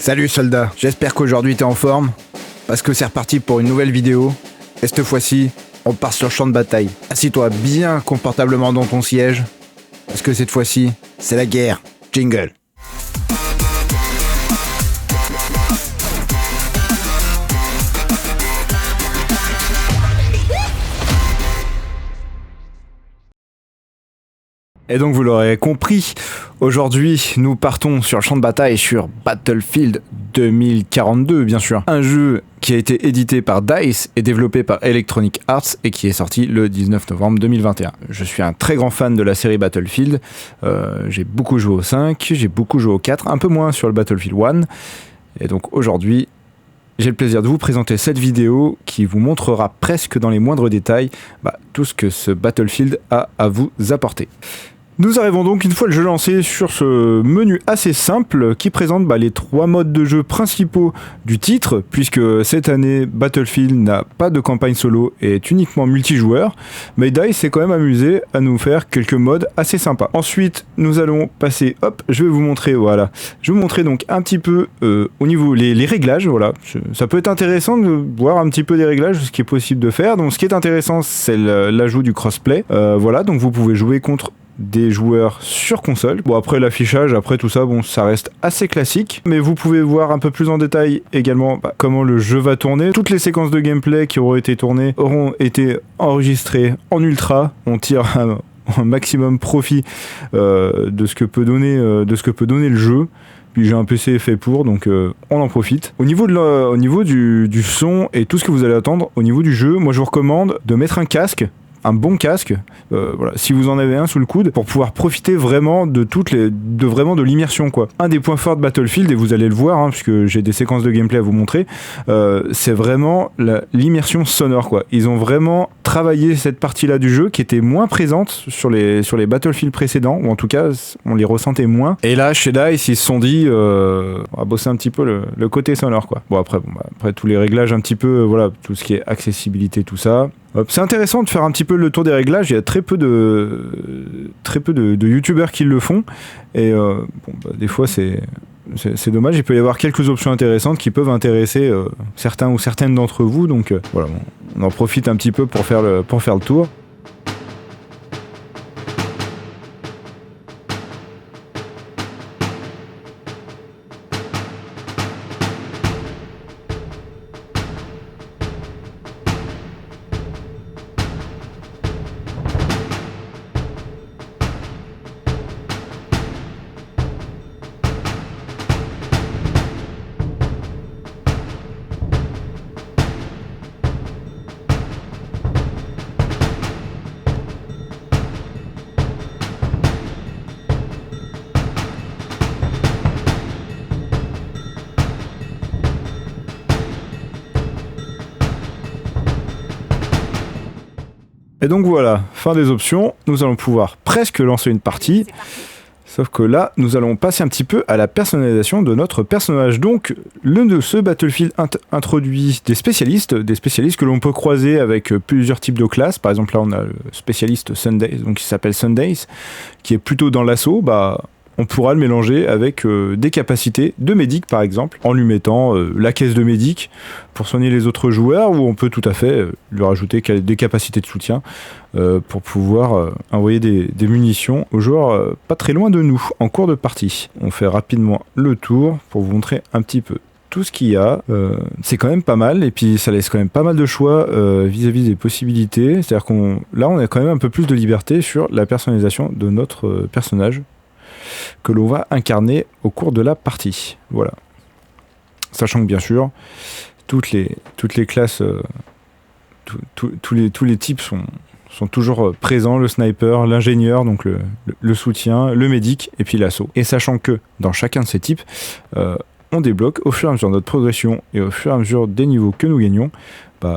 Salut soldat, j'espère qu'aujourd'hui t'es en forme, parce que c'est reparti pour une nouvelle vidéo, et cette fois-ci, on part sur le champ de bataille. Assis-toi bien confortablement dans ton siège, parce que cette fois-ci, c'est la guerre. Jingle. Et donc vous l'aurez compris, aujourd'hui nous partons sur le champ de bataille sur Battlefield 2042 bien sûr. Un jeu qui a été édité par DICE et développé par Electronic Arts et qui est sorti le 19 novembre 2021. Je suis un très grand fan de la série Battlefield, j'ai beaucoup joué au 5, j'ai beaucoup joué au 4, un peu moins sur le Battlefield 1. Et donc aujourd'hui, j'ai le plaisir de vous présenter cette vidéo qui vous montrera presque dans les moindres détails tout ce que ce Battlefield a à vous apporter. Nous arrivons donc une fois le jeu lancé sur ce menu assez simple qui présente les 3 modes de jeu principaux du titre, puisque cette année Battlefield n'a pas de campagne solo et est uniquement multijoueur, mais DICE s'est quand même amusé à nous faire quelques modes assez sympas. Ensuite nous allons passer, je vais vous montrer, je vais vous montrer donc un petit peu au niveau les réglages, ça peut être intéressant de voir un petit peu des réglages, ce qui est possible de faire. Donc ce qui est intéressant c'est l'ajout du crossplay, donc vous pouvez jouer contre des joueurs sur console. Bon, après l'affichage, après tout ça, ça reste assez classique, mais vous pouvez voir un peu plus en détail également comment le jeu va tourner. Toutes les séquences de gameplay qui auront été tournées auront été enregistrées en ultra. On tire un maximum profit de ce que peut donner le jeu. Puis j'ai un PC fait pour, donc on en profite. Au niveau du son et tout ce que vous allez attendre au niveau du jeu, moi je vous recommande de mettre un casque, un bon casque, si vous en avez un sous le coude, pour pouvoir profiter vraiment de l'immersion quoi. Un des points forts de Battlefield, et vous allez le voir puisque j'ai des séquences de gameplay à vous montrer, c'est vraiment l'immersion sonore quoi. Ils ont vraiment travaillé cette partie-là du jeu qui était moins présente sur les Battlefield précédents, ou en tout cas on les ressentait moins. Et là chez DICE ils se sont dit on va bosser un petit peu le côté sonore quoi. Bon après tous les réglages un petit peu, tout ce qui est accessibilité, tout ça. C'est intéressant de faire un petit peu le tour des réglages. Il y a très peu de youtubeurs qui le font, et des fois c'est dommage. Il peut y avoir quelques options intéressantes qui peuvent intéresser certains ou certaines d'entre vous, donc on en profite un petit peu pour faire le tour. Et donc voilà, fin des options, nous allons pouvoir presque lancer une partie, sauf que là, nous allons passer un petit peu à la personnalisation de notre personnage. Donc, ce Battlefield introduit des spécialistes que l'on peut croiser avec plusieurs types de classes. Par exemple, là, on a le spécialiste Sundays, donc qui s'appelle Sundays, qui est plutôt dans l'assaut. On pourra le mélanger avec des capacités de médic par exemple, en lui mettant la caisse de médic pour soigner les autres joueurs, ou on peut tout à fait lui rajouter des capacités de soutien pour pouvoir envoyer des munitions aux joueurs pas très loin de nous en cours de partie. On fait rapidement le tour pour vous montrer un petit peu tout ce qu'il y a. C'est quand même pas mal, et puis ça laisse quand même pas mal de choix vis-à-vis des possibilités. C'est-à-dire on a quand même un peu plus de liberté sur la personnalisation de notre personnage que l'on va incarner au cours de la partie. Voilà. Sachant que bien sûr, toutes les classes, tous les types sont toujours présents, le sniper, l'ingénieur, donc le soutien, le médic et puis l'assaut. Et sachant que dans chacun de ces types, on débloque au fur et à mesure de notre progression et au fur et à mesure des niveaux que nous gagnons,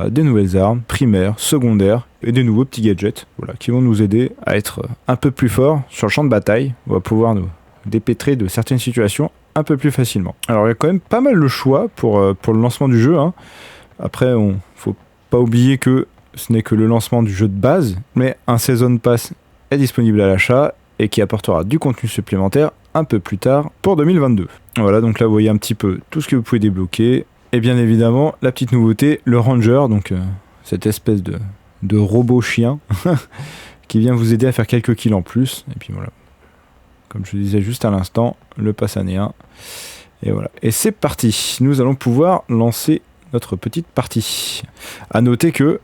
des nouvelles armes, primaires, secondaires et des nouveaux petits gadgets qui vont nous aider à être un peu plus forts sur le champ de bataille. On va pouvoir nous dépêtrer de certaines situations un peu plus facilement. Alors il y a quand même pas mal de choix pour le lancement du jeu. Après, faut pas oublier que ce n'est que le lancement du jeu de base, mais un Season Pass est disponible à l'achat et qui apportera du contenu supplémentaire un peu plus tard pour 2022. Voilà, donc là vous voyez un petit peu tout ce que vous pouvez débloquer. Et bien évidemment, la petite nouveauté, le Ranger, donc cette espèce de robot chien qui vient vous aider à faire quelques kills en plus. Et puis voilà, comme je le disais juste à l'instant, le passanéen. Et voilà, et c'est parti. Nous allons pouvoir lancer notre petite partie. À noter que,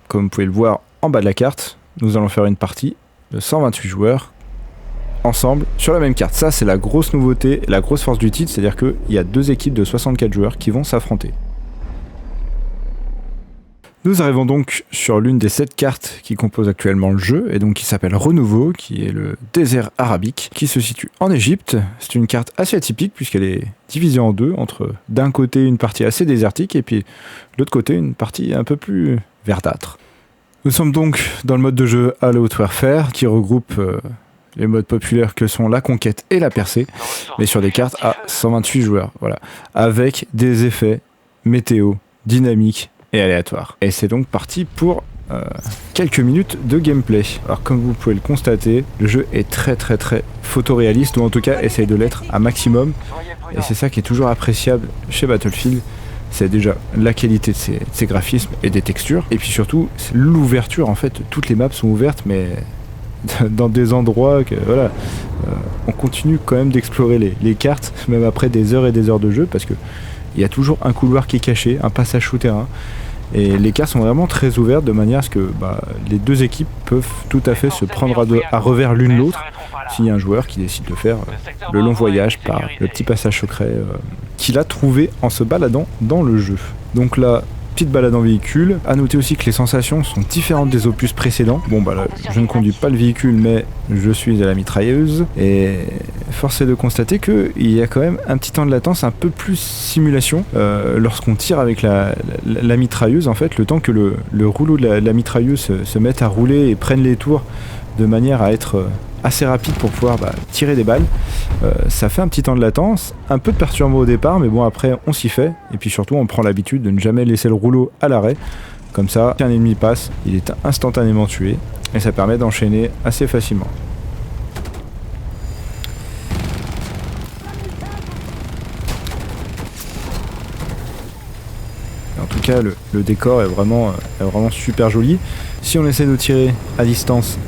comme vous pouvez le voir en bas de la carte, nous allons faire une partie de 128 joueurs ensemble sur la même carte. Ça, c'est la grosse nouveauté, la grosse force du titre, c'est-à-dire qu'il y a 2 équipes de 64 joueurs qui vont s'affronter. Nous arrivons donc sur l'une des 7 cartes qui composent actuellement le jeu, et donc qui s'appelle Renouveau, qui est le désert arabique, qui se situe en Égypte. C'est une carte assez atypique puisqu'elle est divisée en deux, entre d'un côté une partie assez désertique, et puis de l'autre côté une partie un peu plus verdâtre. Nous sommes donc dans le mode de jeu All Out Warfare, qui regroupe les modes populaires que sont la conquête et la percée, mais sur des cartes à 128 joueurs, voilà, avec des effets météo, dynamiques et aléatoires. Et c'est donc parti pour quelques minutes de gameplay. Alors comme vous pouvez le constater, le jeu est très photoréaliste, ou en tout cas essaye de l'être à maximum, et c'est ça qui est toujours appréciable chez Battlefield. C'est déjà la qualité de ses graphismes et des textures, et puis surtout l'ouverture. En fait, toutes les maps sont ouvertes, mais dans des endroits que voilà, on continue quand même d'explorer les cartes, même après des heures et des heures de jeu, parce que il y a toujours un couloir qui est caché, un passage souterrain, et les cartes sont vraiment très ouvertes de manière à ce que les 2 équipes peuvent tout à fait se prendre à revers l'une l'autre s'il y a un joueur qui décide de faire le long voyage par le petit passage secret qu'il a trouvé en se baladant dans le jeu. Donc là, petite balade en véhicule. À noter aussi que les sensations sont différentes des opus précédents. Bon là, je ne conduis pas le véhicule, mais je suis à la mitrailleuse, et force est de constater qu'il y a quand même un petit temps de latence, un peu plus simulation lorsqu'on tire avec la mitrailleuse. En fait, le temps que le rouleau de la mitrailleuse se mette à rouler et prenne les tours de manière à être assez rapide pour pouvoir tirer des balles, ça fait un petit temps de latence, un peu de perturbant au départ, mais bon, après on s'y fait, et puis surtout on prend l'habitude de ne jamais laisser le rouleau à l'arrêt. Comme ça, si un ennemi passe, il est instantanément tué, et ça permet d'enchaîner assez facilement. En tout cas, le décor est vraiment super joli. Si on essaie de tirer à distance,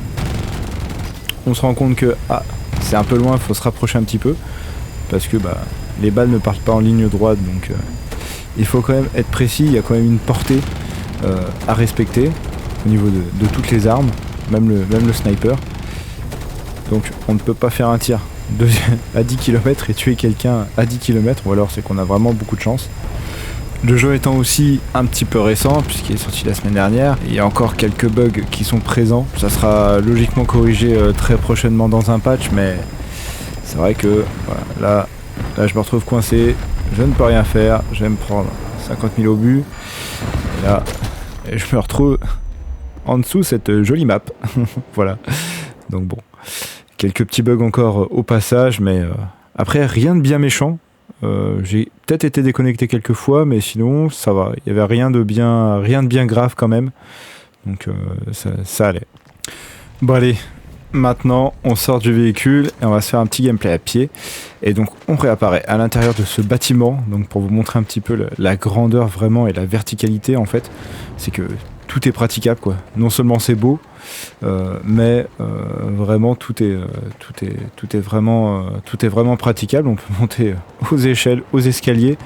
on se rend compte que c'est un peu loin, il faut se rapprocher un petit peu, parce que les balles ne partent pas en ligne droite, donc il faut quand même être précis. Il y a quand même une portée à respecter au niveau de toutes les armes, même le sniper. Donc on ne peut pas faire un tir à 10 km et tuer quelqu'un à 10 km, ou alors c'est qu'on a vraiment beaucoup de chance. Le jeu étant aussi un petit peu récent, puisqu'il est sorti la semaine dernière, il y a encore quelques bugs qui sont présents. Ça sera logiquement corrigé très prochainement dans un patch, mais c'est vrai que voilà, là je me retrouve coincé, je ne peux rien faire, je vais me prendre 50 000 obus, et là je me retrouve en dessous cette jolie map. Voilà, donc bon, quelques petits bugs encore au passage, mais après rien de bien méchant. J'ai peut-être été déconnecté quelques fois, mais sinon ça va, il n'y avait rien de bien grave quand même, donc ça allait. Bon allez, maintenant on sort du véhicule et on va se faire un petit gameplay à pied, et donc on réapparaît à l'intérieur de ce bâtiment, donc pour vous montrer un petit peu la grandeur vraiment et la verticalité. En fait, c'est que tout est praticable, quoi. Non seulement c'est beau, mais vraiment tout est vraiment praticable. On peut monter aux échelles, aux escaliers,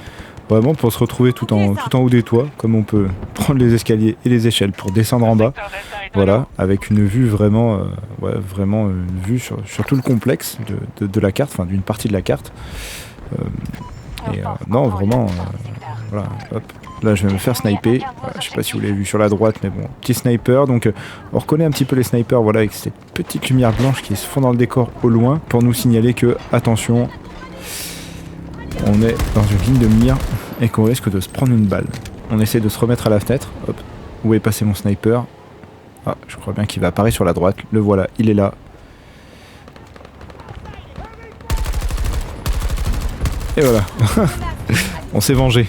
vraiment pour se retrouver tout en haut des toits, comme on peut prendre les escaliers et les échelles pour descendre en bas. Voilà, avec une vue vraiment une vue sur tout le complexe de la carte, enfin d'une partie de la carte. Non, vraiment, voilà, hop. Là je vais me faire sniper, voilà, je sais pas si vous l'avez vu sur la droite, mais bon, petit sniper. Donc on reconnaît un petit peu les snipers, voilà, avec cette petite lumière blanche qui se fond dans le décor au loin, pour nous signaler que, attention, on est dans une ligne de mire et qu'on risque de se prendre une balle. On essaie de se remettre à la fenêtre, hop, où est passé mon sniper? Je crois bien qu'il va apparaître sur la droite, le voilà, il est là. Et voilà. On s'est vengé.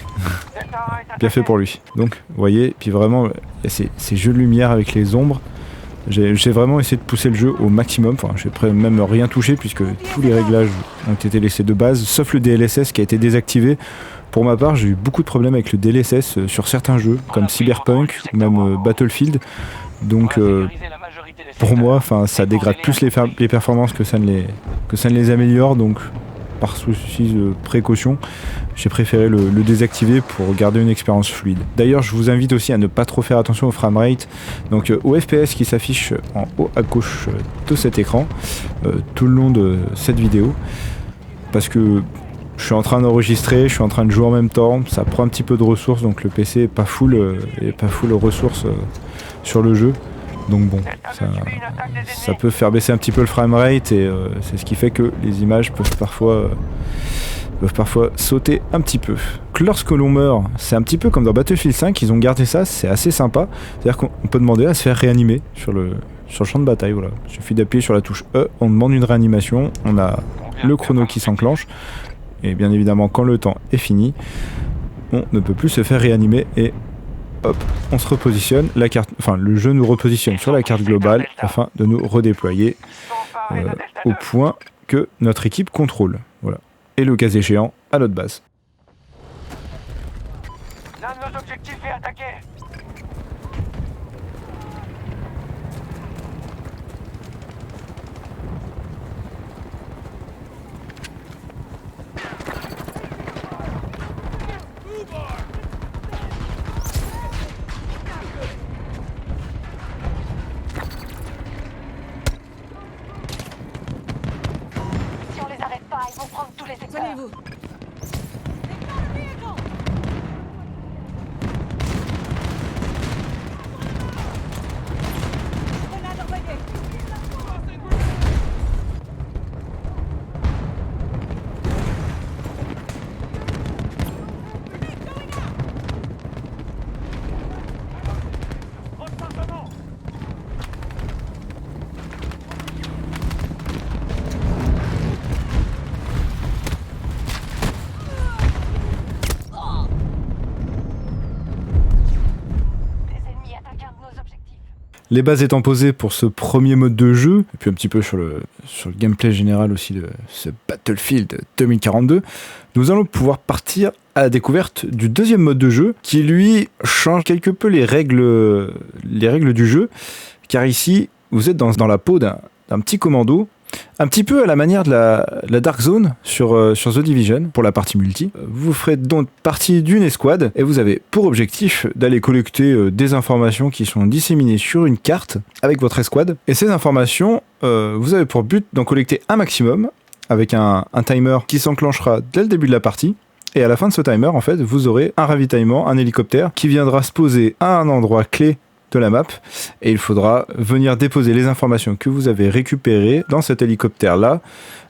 Bien fait pour lui. Donc, vous voyez, puis vraiment, il y a ces jeux de lumière avec les ombres. J'ai vraiment essayé de pousser le jeu au maximum, enfin j'ai même rien touché puisque tous les réglages ont été laissés de base, sauf le DLSS qui a été désactivé. Pour ma part, j'ai eu beaucoup de problèmes avec le DLSS sur certains jeux, comme Cyberpunk ou même Battlefield. Donc pour moi, ça dégrade plus les performances que ça ne les améliore. Donc par souci de précaution, j'ai préféré le désactiver pour garder une expérience fluide. D'ailleurs, je vous invite aussi à ne pas trop faire attention au framerate, donc au FPS qui s'affiche en haut à gauche de cet écran tout le long de cette vidéo, parce que je suis en train d'enregistrer, je suis en train de jouer en même temps, ça prend un petit peu de ressources, donc le PC est pas full ressources sur le jeu. Donc bon, ça peut faire baisser un petit peu le framerate et c'est ce qui fait que les images peuvent parfois sauter un petit peu. Lorsque l'on meurt, c'est un petit peu comme dans Battlefield 5, ils ont gardé ça, c'est assez sympa. C'est-à-dire qu'on peut demander à se faire réanimer sur le champ de bataille. Voilà. Il suffit d'appuyer sur la touche E, on demande une réanimation, on a le chrono qui s'enclenche. Et bien évidemment, quand le temps est fini, on ne peut plus se faire réanimer et hop, on se repositionne, le jeu nous repositionne sur la carte globale afin de nous redéployer au point que notre équipe contrôle. Voilà. Et le cas échéant, à notre base. L'un de nos objectifs est attaqué. Si on les arrête pas, ils vont prendre tous les secteurs. Soignez-vous. Les bases étant posées pour ce premier mode de jeu, et puis un petit peu sur le gameplay général aussi de ce Battlefield 2042, nous allons pouvoir partir à la découverte du deuxième mode de jeu, qui lui change quelque peu les règles du jeu, car ici, vous êtes dans la peau d'un petit commando, un petit peu à la manière de la Dark Zone sur The Division, pour la partie multi. Vous ferez donc partie d'une escouade et vous avez pour objectif d'aller collecter des informations qui sont disséminées sur une carte avec votre escouade. Et ces informations, vous avez pour but d'en collecter un maximum avec un timer qui s'enclenchera dès le début de la partie. Et à la fin de ce timer, en fait, vous aurez un ravitaillement, un hélicoptère qui viendra se poser à un endroit clé de la map et il faudra venir déposer les informations que vous avez récupérées dans cet hélicoptère là,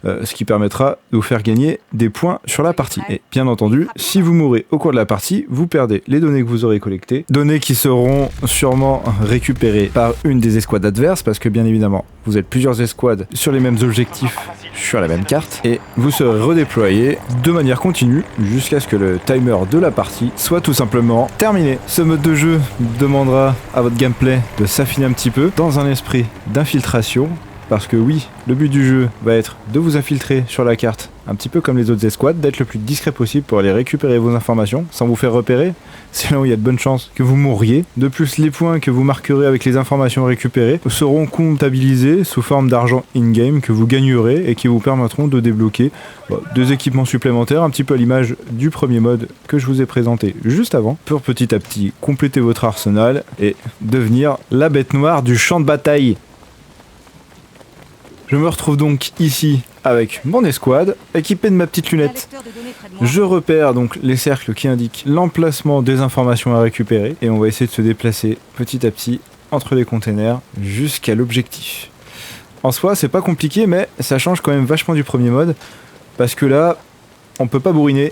ce qui permettra de vous faire gagner des points sur la partie. Et bien entendu, si vous mourrez au cours de la partie, vous perdez les données que vous aurez collectées, données qui seront sûrement récupérées par une des escouades adverses, parce que bien évidemment vous êtes plusieurs escouades sur les mêmes objectifs sur la même carte, et vous serez redéployés de manière continue jusqu'à ce que le timer de la partie soit tout simplement terminé. Ce mode de jeu demandera à votre gameplay de s'affiner un petit peu dans un esprit d'infiltration, parce que oui, le but du jeu va être de vous infiltrer sur la carte, un petit peu comme les autres escouades, d'être le plus discret possible pour aller récupérer vos informations sans vous faire repérer. C'est là où il y a de bonnes chances que vous mourriez. De plus, les points que vous marquerez avec les informations récupérées seront comptabilisés sous forme d'argent in-game que vous gagnerez et qui vous permettront de débloquer deux équipements supplémentaires, un petit peu à l'image du premier mode que je vous ai présenté juste avant, pour petit à petit compléter votre arsenal et devenir la bête noire du champ de bataille. Je me retrouve donc ici avec mon escouade, équipé de ma petite lunette. Je repère donc les cercles qui indiquent l'emplacement des informations à récupérer et on va essayer de se déplacer petit à petit entre les containers jusqu'à l'objectif. En soi, c'est pas compliqué, mais ça change quand même vachement du premier mode, parce que là, on peut pas bourriner.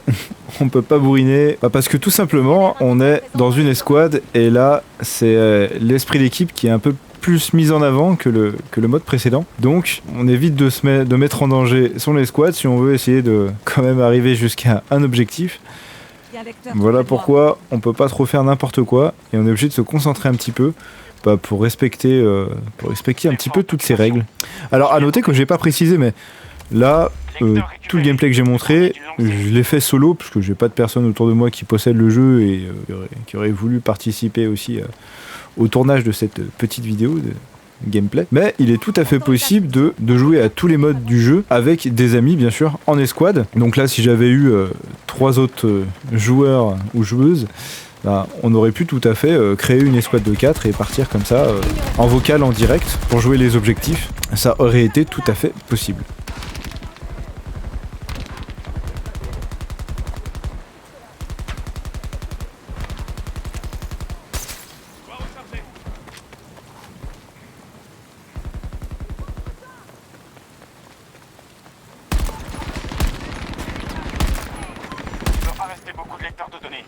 On peut pas bourriner parce que tout simplement, on est dans une escouade et là, c'est l'esprit d'équipe qui est un peu plus mise en avant que le mode précédent. Donc on évite de mettre en danger son escouade si on veut essayer de quand même arriver jusqu'à un objectif. Voilà pourquoi on peut pas trop faire n'importe quoi et on est obligé de se concentrer un petit peu pour respecter un petit peu toutes ces règles. Alors à noter que j'ai pas précisé, mais là tout le gameplay que j'ai montré, je l'ai fait solo parce que j'ai pas de personne autour de moi qui possède le jeu et qui aurait voulu participer aussi au tournage de cette petite vidéo de gameplay. Mais il est tout à fait possible de jouer à tous les modes du jeu avec des amis bien sûr en escouade. Donc là si j'avais eu 3 autres joueurs ou joueuses, bah, on aurait pu tout à fait créer une escouade de 4 et partir comme ça en vocal en direct pour jouer les objectifs. Ça aurait été tout à fait possible. Beaucoup de lecteurs de données.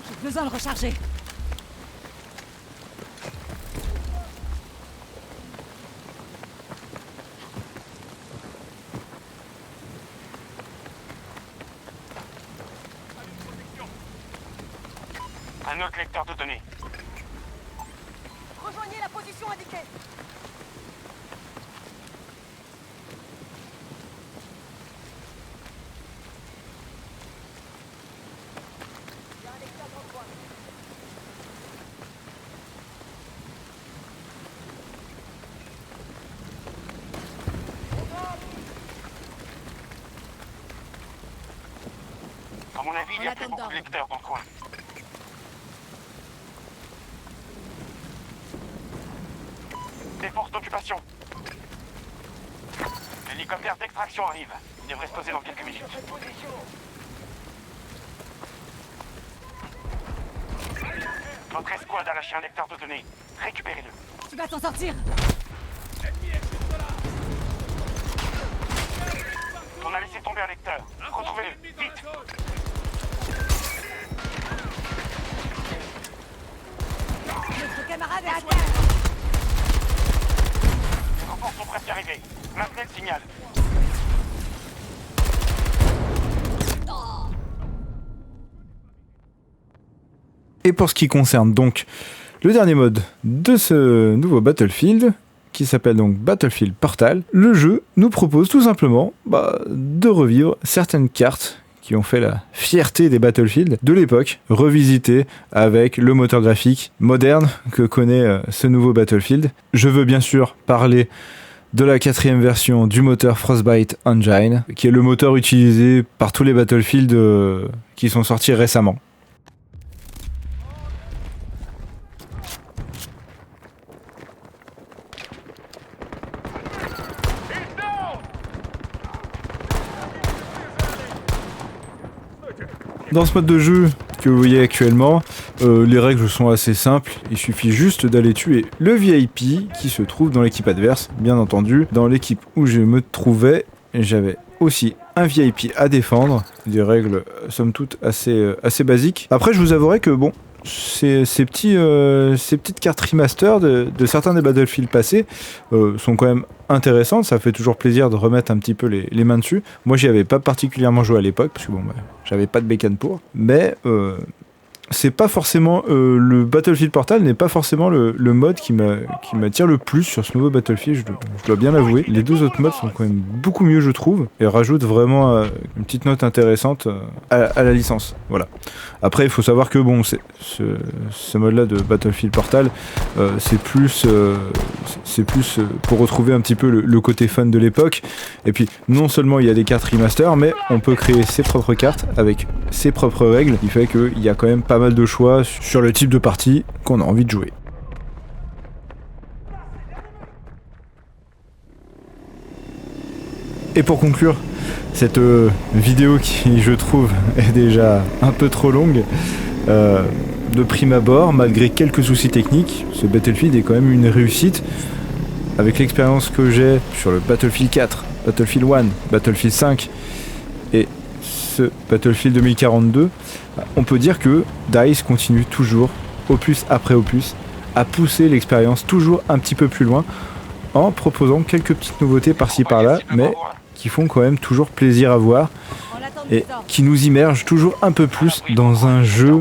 J'ai besoin de recharger. Un autre lecteur de données. Rejoignez la position indiquée. À mon avis, il y a plus beaucoup de lecteurs dans le coin. Des forces d'occupation. L'hélicoptère d'extraction arrive. Il devrait se poser dans quelques minutes. Notre escouade a lâché un lecteur de données. Récupérez-le. Tu vas t'en sortir. On a laissé tomber un lecteur. Retrouvez-le, vite. Notre camarade est à terre. Les renforts sont presque arrivés. Maintenez le signal. Et pour ce qui concerne donc le dernier mode de ce nouveau Battlefield, qui s'appelle donc Battlefield Portal, le jeu nous propose tout simplement de revivre certaines cartes qui ont fait la fierté des Battlefield de l'époque, revisitées avec le moteur graphique moderne que connaît ce nouveau Battlefield. Je veux bien sûr parler de la 4e version du moteur Frostbite Engine, qui est le moteur utilisé par tous les Battlefield qui sont sortis récemment. Dans ce mode de jeu que vous voyez actuellement, les règles sont assez simples. Il suffit juste d'aller tuer le VIP qui se trouve dans l'équipe adverse. Bien entendu, dans l'équipe où je me trouvais, j'avais aussi un VIP à défendre. Des règles somme toute assez basiques. Après, je vous avouerai que bon, ces petites cartes remaster de certains des Battlefield passés sont quand même intéressantes. Ça fait toujours plaisir de remettre un petit peu les mains dessus. Moi, j'y avais pas particulièrement joué à l'époque parce que bon, j'avais pas de bécane pour. Mais c'est pas forcément le Battlefield Portal n'est pas forcément le mode qui m'attire le plus sur ce nouveau Battlefield, je dois bien l'avouer. Les deux autres modes sont quand même beaucoup mieux, je trouve, et rajoutent vraiment une petite note intéressante à la licence. Voilà. Après, il faut savoir que bon, ce mode-là de Battlefield Portal, c'est plus pour retrouver un petit peu le côté fun de l'époque. Et puis, non seulement il y a des cartes remaster, mais on peut créer ses propres cartes avec ses propres règles, qui fait qu'il y a quand même pas mal de choix sur le type de partie qu'on a envie de jouer. Et pour conclure cette vidéo qui, je trouve, est déjà un peu trop longue, de prime abord, malgré quelques soucis techniques, ce Battlefield est quand même une réussite. Avec l'expérience que j'ai sur le Battlefield 4, Battlefield 1, Battlefield 5 et ce Battlefield 2042, on peut dire que DICE continue toujours, opus après opus, à pousser l'expérience toujours un petit peu plus loin en proposant quelques petites nouveautés par-ci par-là, mais qui font quand même toujours plaisir à voir et qui nous immergent toujours un peu plus dans un jeu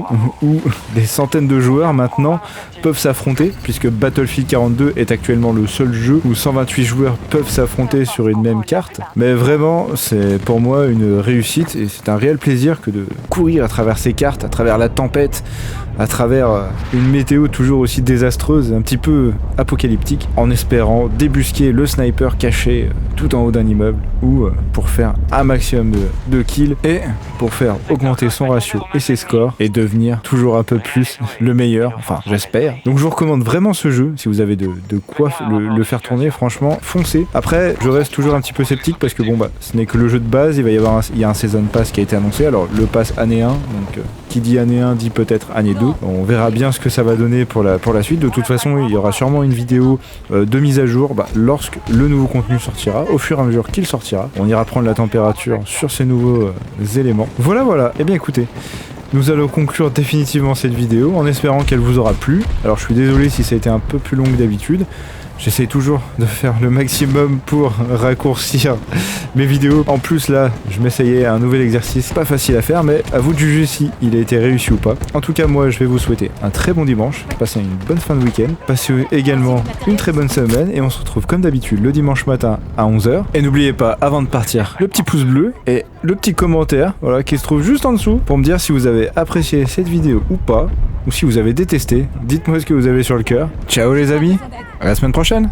où des centaines de joueurs maintenant peuvent s'affronter, puisque Battlefield 42 est actuellement le seul jeu où 128 joueurs peuvent s'affronter sur une même carte. Mais vraiment, c'est pour moi une réussite et c'est un réel plaisir que de courir à travers ces cartes, à travers la tempête, à travers une météo toujours aussi désastreuse, un petit peu apocalyptique, en espérant débusquer le sniper caché tout en haut d'un immeuble, ou pour faire un maximum de kills, et pour faire augmenter son ratio et ses scores, et devenir toujours un peu plus le meilleur, enfin j'espère. Donc je vous recommande vraiment ce jeu, si vous avez de quoi le faire tourner, franchement, foncez. Après, je reste toujours un petit peu sceptique, parce que bon bah, ce n'est que le jeu de base, il y a un Season Pass qui a été annoncé, alors le pass année 1, donc qui dit année 1 dit peut-être année 2. On verra bien ce que ça va donner pour la suite. De toute façon, il y aura sûrement une vidéo de mise à jour lorsque le nouveau contenu sortira, au fur et à mesure qu'il sortira. On ira prendre la température sur ces nouveaux éléments. Voilà. Eh bien écoutez, nous allons conclure définitivement cette vidéo en espérant qu'elle vous aura plu. Alors je suis désolé si ça a été un peu plus long que d'habitude. J'essaie toujours de faire le maximum pour raccourcir mes vidéos. En plus là, je m'essayais à un nouvel exercice, pas facile à faire, mais à vous de juger si il a été réussi ou pas. En tout cas, moi je vais vous souhaiter un très bon dimanche, passez une bonne fin de week-end, passez également une très bonne semaine, et on se retrouve comme d'habitude le dimanche matin à 11h. Et n'oubliez pas, avant de partir, le petit pouce bleu et le petit commentaire, voilà, qui se trouve juste en dessous, pour me dire si vous avez apprécié cette vidéo ou pas, ou si vous avez détesté. Dites-moi ce que vous avez sur le cœur. Ciao les amis, à la semaine prochaine.